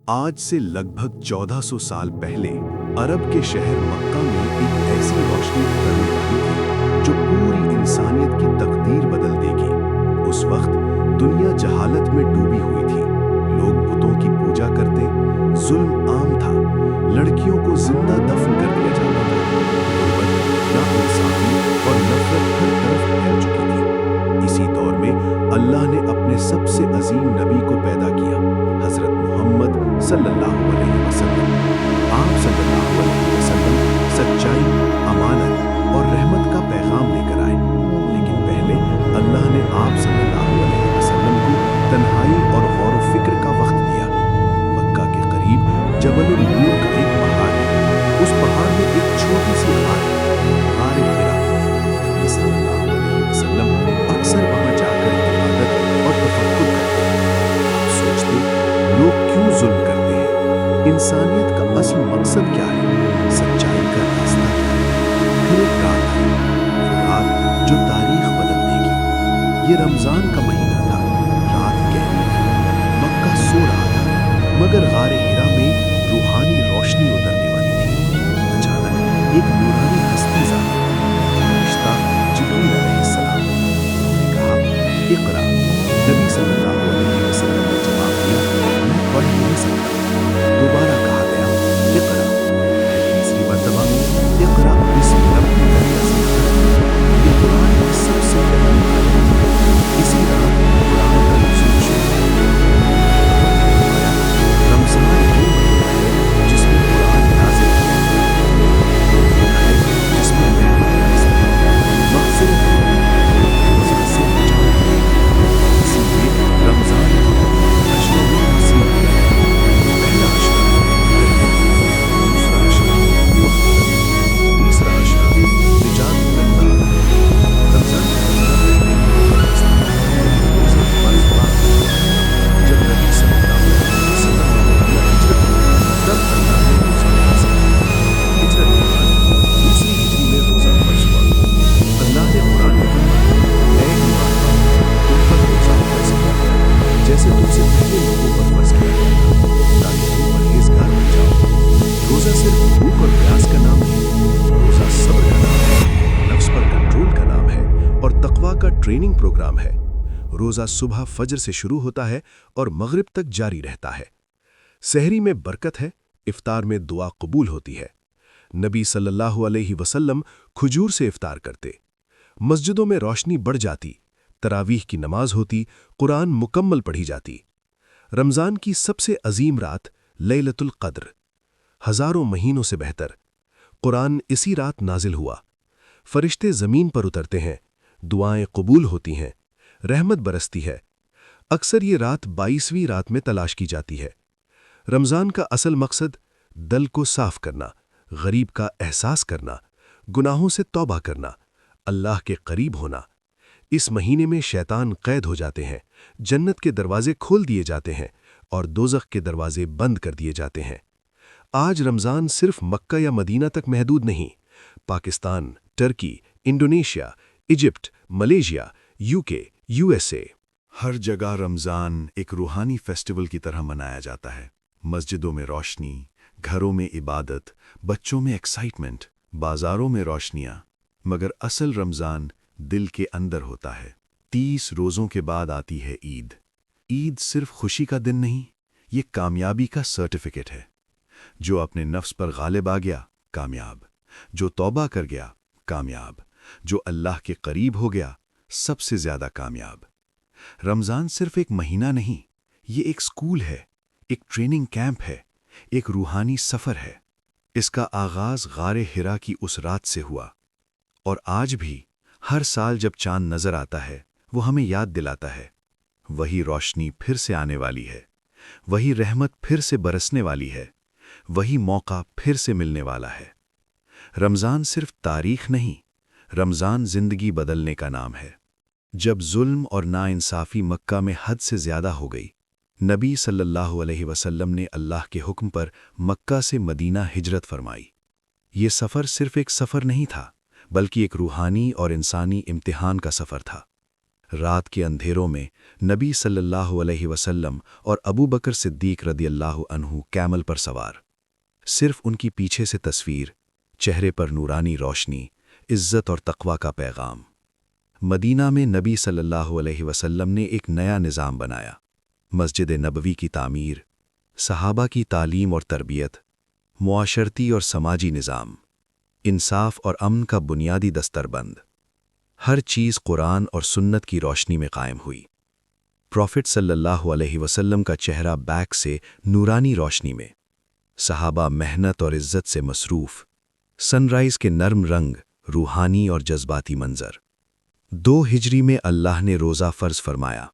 आज से लगभग 1400 साल पहले अरब के शहर मक्का में एक ऐसी रोशनी उतरने वाली थी जो पूरी इंसानियत की तकदीर बदल देगी। उस वक्त दुनिया जहालत में डूबी हुई थी। लोग बुतों की पूजा करते, जुल्म आम था, लड़कियों को जिंदा दफन कर दिया जाता था। गुर्बत, नाइंसाफी और नफरत हर तरफ फैल चुकी थी। इसी दौर में अल्लाह ने अपने सबसे अजीम नबी को पैदा किया, हजरत मोहम्मद सल्लल्लाहु अलैहि वसल्लम। आप सल्लल्लाहु अलैहि वसल्लम सच्चाई, अमानत और रहमत का पैगाम लेकर आए। लेकिन पहले अल्लाह ने आप सल्लल्लाहु अलैहि वसल्लम को तन्हाई और गौर व फिक्र का वक्त दिया। मक्का के करीब जबल नूर का एक पहाड़ है। उस पहाड़ में एक छोटी सी गार है, गार हिरा। नबी सल्लल्लाहु अलैहि वसल्लम अक्सर वहां जाकर इबादत और तफक्कुर करते हैं। आप सोचते, लोग क्यों जुल्म करते हैं? इंसानियत का असल मकसद क्या है? सच्चाई का रास्ता क्या है? फिर एक रात आई, वो रात जो तारीख बदल देगी। ये रमजान का महीना था। रात गहरी थी, मक्का सो रहा था, मगर गार हिरा में रूहानी रोशनी उतरने वाली थी। अचानक एक नूरानी हस्ती ज़ाहिर हुई, फरिश्ता जिब्रील अलैहिस्सलाम। उन्होंने कहा, इक़रा। नबी सल्लल्लाहु अलैहि वसल्लम ने जवाब दिया, मैं पढ़ नहीं सकता। दोबारा कहा गया, इक़रा। तीसरी मर्तबा, इक़रा बिस्मि रब्बिकल लज़ी खलक़। ये कुरान की सबसे पहली आयत थी। इसी रात कुरान का नुज़ूल शुरू हुआ। रमज़ान वो महीना है जिसमें कुरान नाज़िल किया गया है। वो महीना है जिसमें रहमत, मग़फ़िरत, रोज़ा से बचाव मिलेगा। इसीलिए रमज़ान को अशरों में तक़सीम किया गया है। पहला अशरा गर्मी, दूसरा अशरा मुहर्रम, तीसरा अशरा निजात मिनन नार। रमज़ान का महीना पहले रोज़ा फ़र्ज़ हुआ। जब नबी सल्लल्लाहु अलैहि वसल्लम ने मदीना हिजरत की, तब अल्लाह ने रोज़ा फ़र्ज़ किया। हिजरत के बाद दूसरी हिजरी में रोज़ा फ़र्ज़ हुआ। अल्लाह ने कुरान में फरमाया, ऐ ईमान वालों, तुम पर रोज़ा फ़र्ज़ किया गया जैसे तुमसे पहले लोगों पर फ़र्ज़ किया गया था, ताकि तुम परहेज़गार बन जाओ। रोज़ा सिर्फ भूख और प्यास का नाम नहीं, रोज़ा सब्र का नाम है, नफ्स पर कंट्रोल का नाम है और तक़वा का ट्रेनिंग प्रोग्राम है। रोज़ा सुबह फजर से शुरू होता है और मगरिब तक जारी रहता है। सहरी में बरकत है, इफ्तार में दुआ कबूल होती है। नबी सल्लल्लाहु अलैहि वसल्लम खजूर से इफ्तार करते। मस्जिदों में रोशनी बढ़ जाती, तरावीह की नमाज होती, कुरान मुकम्मल पढ़ी जाती। रमज़ान की सबसे अजीम रात लैलतुल क़द्र, हज़ारों महीनों से बेहतर। कुरान इसी रात नाजिल हुआ। फरिश्ते ज़मीन पर उतरते हैं, दुआएं कबूल होती हैं, रहमत बरसती है। अक्सर ये रात 22वीं रात में तलाश की जाती है। रमज़ान का असल मकसद दिल को साफ करना, गरीब का एहसास करना, गुनाहों से तौबा करना, अल्लाह के करीब होना। इस महीने में शैतान कैद हो जाते हैं, जन्नत के दरवाजे खोल दिए जाते हैं और दोज़ख के दरवाजे बंद कर दिए जाते हैं। आज रमज़ान सिर्फ मक्का या मदीना तक महदूद नहीं। Pakistan, Turkey, Indonesia, Egypt, Malaysia, UK, USA, हर जगह रमज़ान एक रूहानी फेस्टिवल की तरह मनाया जाता है। मस्जिदों में रोशनी, घरों में इबादत, बच्चों में एक्साइटमेंट, बाज़ारों में रोशनियाँ। मगर असल रमज़ान दिल के अंदर होता है। 30 रोज़ों के बाद आती है ईद। ईद सिर्फ खुशी का दिन नहीं, ये कामयाबी का सर्टिफिकेट है। जो अपने नफ्स पर गालिब आ गया, कामयाब। जो तौबा कर गया, कामयाब। जो अल्लाह के करीब हो गया, सबसे ज़्यादा कामयाब। रमज़ान सिर्फ एक महीना नहीं, ये एक स्कूल है, एक ट्रेनिंग कैंप है, एक रूहानी सफ़र है। इसका आगाज़ गार हिरा की उस रात से हुआ और आज भी हर साल जब चांद नज़र आता है, वो हमें याद दिलाता है, वही रोशनी फिर से आने वाली है, वही रहमत फिर से बरसने वाली है, वही मौका फिर से मिलने वाला है। रमज़ान सिर्फ तारीख नहीं, रमज़ान ज़िंदगी बदलने का नाम है। जब जुल्म और नाइंसाफ़ी मक्का में हद से ज़्यादा हो गई, नबी सल्लल्लाहु अलैहि वसल्लम ने अल्लाह के हुक्म पर मक्का से मदीना हिजरत फरमाई। ये सफ़र सिर्फ एक सफ़र नहीं था, बल्कि एक रूहानी और इंसानी इम्तिहान का सफ़र था। رات کے اندھیروں میں نبی صلی اللہ علیہ وسلم اور ابو بکر صدیق رضی اللہ عنہ کیمل پر سوار، صرف ان کی پیچھے سے تصویر، چہرے پر نورانی روشنی، عزت اور تقوی کا پیغام۔ مدینہ میں نبی صلی اللہ علیہ وسلم نے ایک نیا نظام بنایا، مسجد نبوی کی تعمیر، صحابہ کی تعلیم اور تربیت، معاشرتی اور سماجی نظام، انصاف اور امن کا بنیادی دستربند، ہر چیز قرآن اور سنت کی روشنی میں قائم ہوئی۔ پروفٹ صلی اللہ علیہ وسلم کا چہرہ بیک سے نورانی روشنی میں، صحابہ محنت اور عزت سے مصروف، سن رائز کے نرم رنگ، روحانی اور جذباتی منظر۔ 2 ہجری میں اللہ نے روزہ فرض فرمایا۔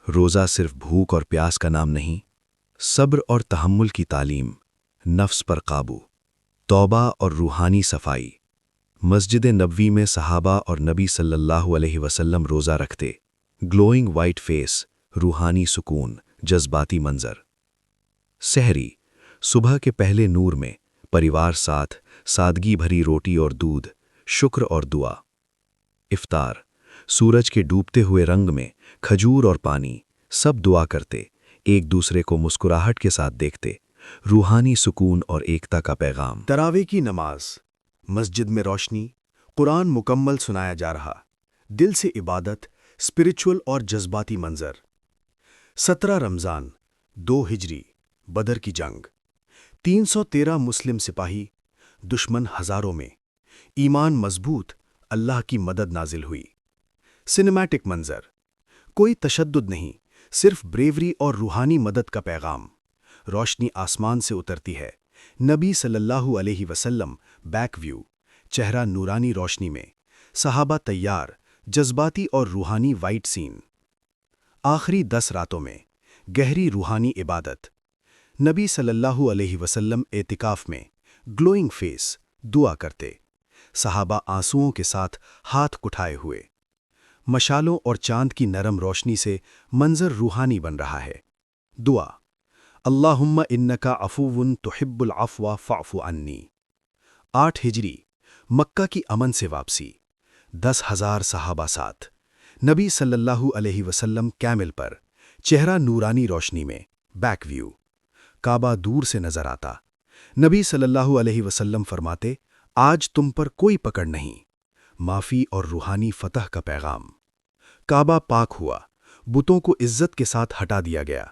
روزہ صرف بھوک اور پیاس کا نام نہیں، صبر اور تحمل کی تعلیم، نفس پر قابو، توبہ اور روحانی صفائی۔ مسجد نبوی میں صحابہ اور نبی صلی اللہ علیہ وسلم روزہ رکھتے، گلوئنگ وائٹ فیس، روحانی سکون، جذباتی منظر۔ سحری، صبح کے پہلے نور میں، پریوار ساتھ، سادگی بھری روٹی اور دودھ، شکر اور دعا۔ افطار، سورج کے ڈوبتے ہوئے رنگ میں، کھجور اور پانی، سب دعا کرتے، ایک دوسرے کو مسکراہٹ کے ساتھ دیکھتے، روحانی سکون اور ایکتا کا پیغام۔ تراویح کی نماز، مسجد میں روشنی، قرآن مکمل سنایا جا رہا، دل سے عبادت، اسپرچول اور جذباتی منظر۔ 17 رمضان 2 ہجری، بدر کی جنگ، 313 مسلم سپاہی، دشمن ہزاروں میں، ایمان مضبوط، اللہ کی مدد نازل ہوئی۔ سنیمیٹک منظر، کوئی تشدد نہیں، صرف بریوری اور روحانی مدد کا پیغام۔ روشنی آسمان سے اترتی ہے، نبی صلی اللہ علیہ وسلم بیک ویو، چہرہ نورانی روشنی میں، صحابہ تیار، جذباتی اور روحانی وائٹ سین۔ آخری 10 راتوں میں، گہری روحانی عبادت، نبی صلی اللہ علیہ وسلم اعتکاف میں، گلوئنگ فیس، دعا کرتے، صحابہ آنسوؤں کے ساتھ ہاتھ اٹھائے ہوئے۔ مشالوں اور چاند کی نرم روشنی سے منظر روحانی بن رہا ہے۔ دعا، اللہم انکا عفو تحب العفو فاعف عنی۔ 8 ہجری، مکہ کی امن سے واپسی، 10,000 صحابہ ساتھ، نبی صلی اللہ علیہ وسلم کیمل پر، چہرہ نورانی روشنی میں، بیک ویو، کعبہ دور سے نظر آتا، نبی صلی اللہ علیہ وسلم فرماتے، آج تم پر کوئی پکڑ نہیں، معافی اور روحانی فتح کا پیغام۔ کعبہ پاک ہوا، بتوں کو عزت کے ساتھ ہٹا دیا گیا،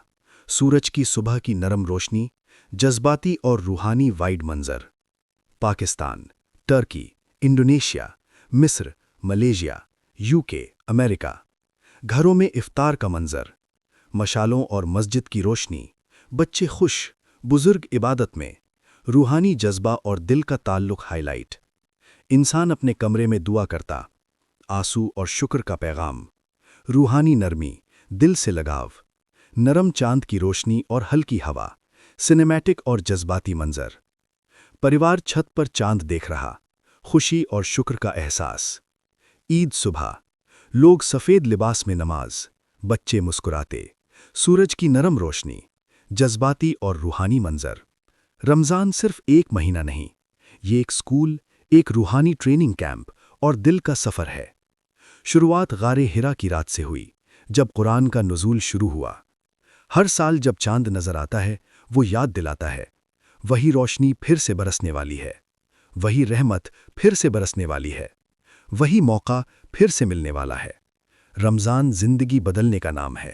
سورج کی صبح کی نرم روشنی، جذباتی اور روحانی وائڈ منظر۔ پاکستان، ترکی، انڈونیشیا، مصر، ملیشیا، UK، امریکہ، گھروں میں افطار کا منظر، مشالوں اور مسجد کی روشنی، بچے خوش، بزرگ عبادت میں، روحانی جذبہ اور دل کا تعلق ہائی لائٹ۔ انسان اپنے کمرے میں دعا کرتا، آنسو اور شکر کا پیغام، روحانی نرمی، دل سے لگاؤ، نرم چاند کی روشنی اور ہلکی ہوا، سنیمیٹک اور جذباتی منظر۔ پریوار چھت پر چاند دیکھ رہا، خوشی اور شکر کا احساس۔ عید صبح، لوگ سفید لباس میں نماز، بچے مسکراتے، سورج کی نرم روشنی، جذباتی اور روحانی منظر۔ رمضان صرف ایک مہینہ نہیں، یہ ایک سکول، ایک روحانی ٹریننگ کیمپ اور دل کا سفر ہے۔ شروعات غار ہرا کی رات سے ہوئی، جب قرآن کا نزول شروع ہوا۔ ہر سال جب چاند نظر آتا ہے، وہ یاد دلاتا ہے، وہی روشنی پھر سے برسنے والی ہے، وہی رحمت پھر سے برسنے والی ہے، وہی موقع پھر سے ملنے والا ہے۔ رمضان زندگی بدلنے کا نام ہے۔